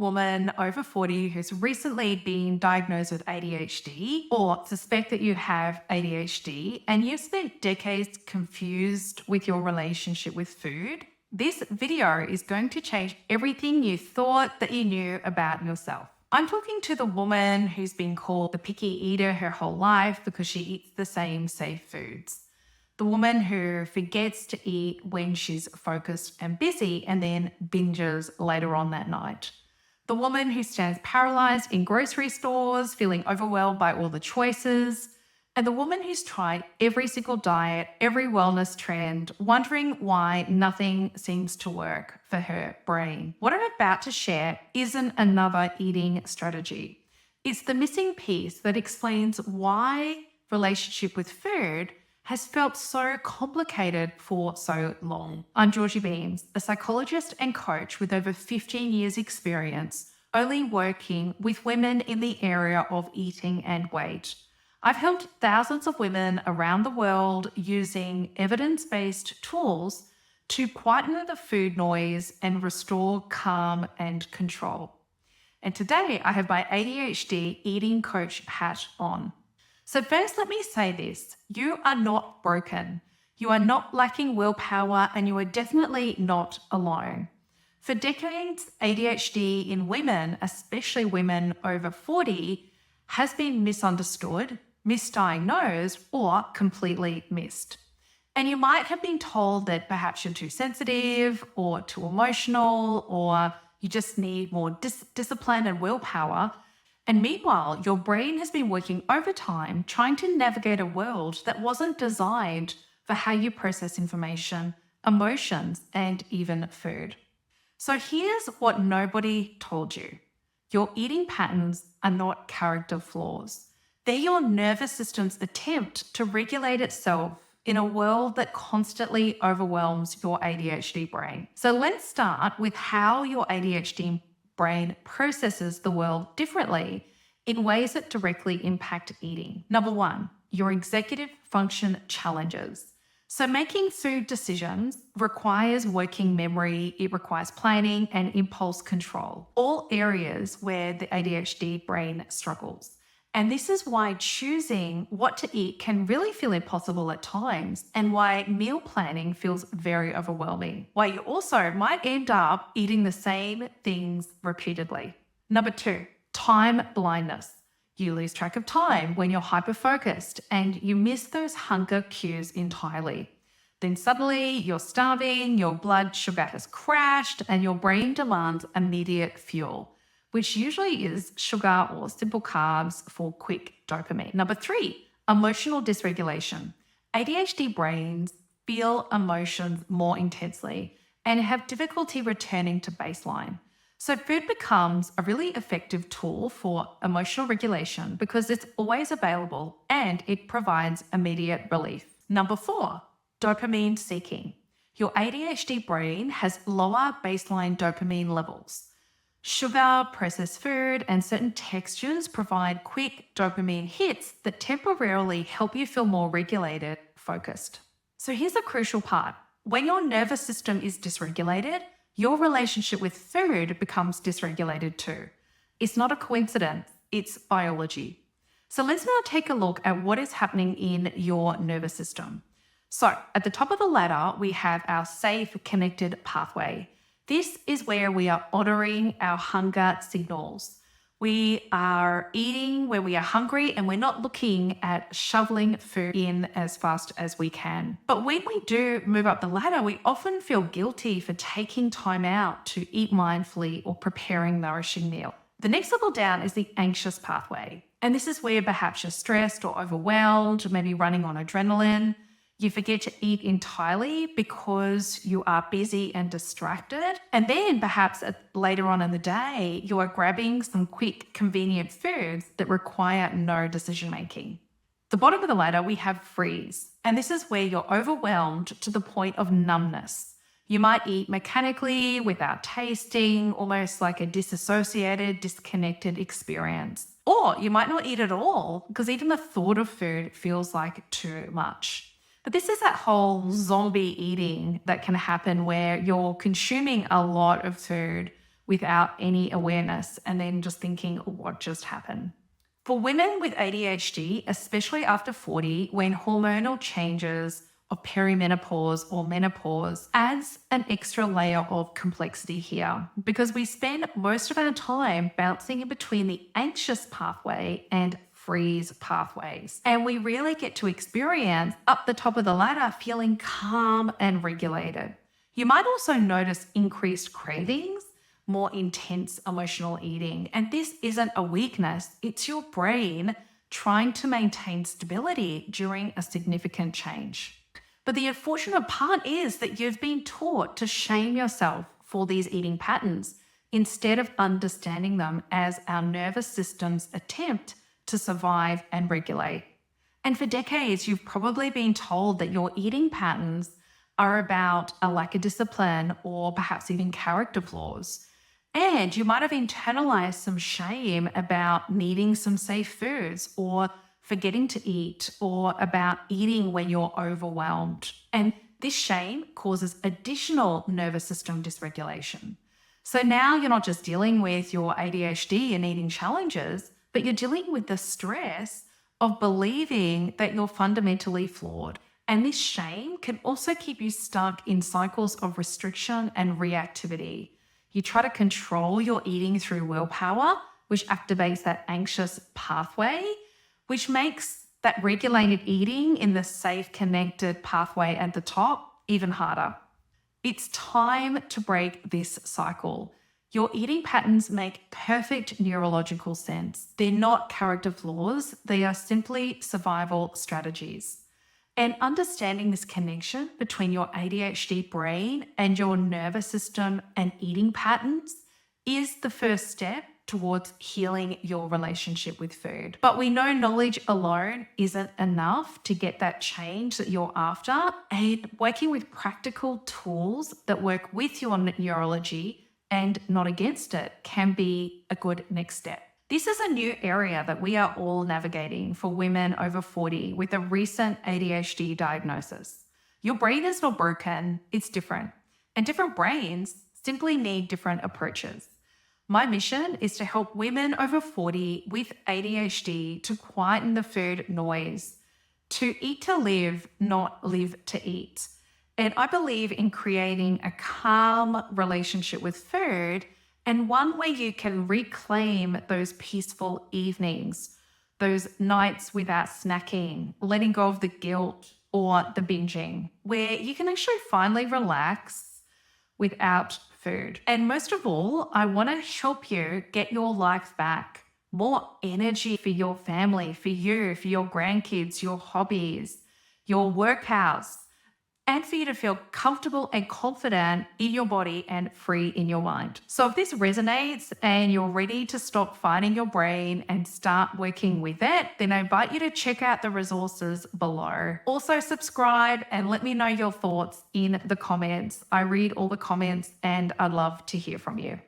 woman over 40 who's recently been diagnosed with ADHD or suspect that you have ADHD and you've spent decades confused with your relationship with food, this video is going to change everything you thought that you knew about yourself. I'm talking to the woman who's been called the picky eater her whole life because she eats the same safe foods. The woman who forgets to eat when she's focused and busy and then binges later on that night. The woman who stands paralyzed in grocery stores, feeling overwhelmed by all the choices. And the woman who's tried every single diet, every wellness trend, wondering why nothing seems to work for her brain. What I'm about to share isn't another eating strategy. It's the missing piece that explains why relationship with food has felt so complicated for so long. I'm Georgie Beams, a psychologist and coach with over 15 years experience, only working with women in the area of eating and weight. I've helped thousands of women around the world using evidence-based tools to quieten the food noise and restore calm and control. And today I have my ADHD eating coach hat on. So first, let me say this. You are not broken. You are not lacking willpower, and you are definitely not alone. For decades, ADHD in women, especially women over 40, has been misunderstood, misdiagnosed, or completely missed. And you might have been told that perhaps you're too sensitive or too emotional, or you just need more discipline and willpower. And meanwhile, your brain has been working overtime trying to navigate a world that wasn't designed for how you process information, emotions, and even food. So here's what nobody told you. Your eating patterns are not character flaws. They're your nervous system's attempt to regulate itself in a world that constantly overwhelms your ADHD brain. So let's start with how your ADHD brain processes the world differently in ways that directly impact eating. Number one, your executive function challenges. So making food decisions requires working memory, it requires planning and impulse control, all areas where the ADHD brain struggles. And this is why choosing what to eat can really feel impossible at times, and why meal planning feels very overwhelming. Why you also might end up eating the same things repeatedly. Number two, time blindness. You lose track of time when you're hyper-focused and you miss those hunger cues entirely. Then suddenly you're starving, your blood sugar has crashed, and your brain demands immediate fuel, which usually is sugar or simple carbs for quick dopamine. Number three, emotional dysregulation. ADHD brains feel emotions more intensely and have difficulty returning to baseline. So food becomes a really effective tool for emotional regulation because it's always available and it provides immediate relief. Number four, dopamine seeking. Your ADHD brain has lower baseline dopamine levels. Sugar, processed food, and certain textures provide quick dopamine hits that temporarily help you feel more regulated, focused. So here's the crucial part. When your nervous system is dysregulated, your relationship with food becomes dysregulated too. It's not a coincidence, it's biology. So let's now take a look at what is happening in your nervous system. So at the top of the ladder, we have our safe connected pathway. This is where we are honoring our hunger signals. We are eating when we are hungry and we're not looking at shoveling food in as fast as we can. But when we do move up the ladder, we often feel guilty for taking time out to eat mindfully or preparing nourishing meal. The next level down is the anxious pathway. And this is where perhaps you're stressed or overwhelmed, maybe running on adrenaline. You forget to eat entirely because you are busy and distracted. And then perhaps later on in the day, you are grabbing some quick, convenient foods that require no decision making. The bottom of the ladder, we have freeze. And this is where you're overwhelmed to the point of numbness. You might eat mechanically without tasting, almost like a disassociated, disconnected experience. Or you might not eat at all because even the thought of food feels like too much. But this is that whole zombie eating that can happen where you're consuming a lot of food without any awareness and then just thinking, what just happened? For women with ADHD, especially after 40, when hormonal changes of perimenopause or menopause adds an extra layer of complexity here, because we spend most of our time bouncing in between the anxious pathway and freeze pathways. And we really get to experience up the top of the ladder feeling calm and regulated. You might also notice increased cravings, more intense emotional eating. And this isn't a weakness, it's your brain trying to maintain stability during a significant change. But the unfortunate part is that you've been taught to shame yourself for these eating patterns instead of understanding them as our nervous system's attempt to survive and regulate. And for decades, you've probably been told that your eating patterns are about a lack of discipline or perhaps even character flaws. And you might have internalized some shame about needing some safe foods or forgetting to eat or about eating when you're overwhelmed. And this shame causes additional nervous system dysregulation. So now you're not just dealing with your ADHD and eating challenges, but you're dealing with the stress of believing that you're fundamentally flawed. And this shame can also keep you stuck in cycles of restriction and reactivity. You try to control your eating through willpower, which activates that anxious pathway, which makes that regulated eating in the safe, connected pathway at the top even harder. It's time to break this cycle. Your eating patterns make perfect neurological sense. They're not character flaws, they are simply survival strategies. And understanding this connection between your ADHD brain and your nervous system and eating patterns is the first step towards healing your relationship with food. But we know knowledge alone isn't enough to get that change that you're after, and working with practical tools that work with your neurology and not against it can be a good next step. This is a new area that we are all navigating for women over 40 with a recent ADHD diagnosis. Your brain is not broken, it's different. And different brains simply need different approaches. My mission is to help women over 40 with ADHD to quieten the food noise, to eat to live, not live to eat. And I believe in creating a calm relationship with food, and one where you can reclaim those peaceful evenings, those nights without snacking, letting go of the guilt or the binging, where you can actually finally relax without food. And most of all, I want to help you get your life back, more energy for your family, for you, for your grandkids, your hobbies, your workouts, and for you to feel comfortable and confident in your body and free in your mind. So if this resonates and you're ready to stop fighting your brain and start working with it, then I invite you to check out the resources below. Also subscribe and let me know your thoughts in the comments. I read all the comments and I'd love to hear from you.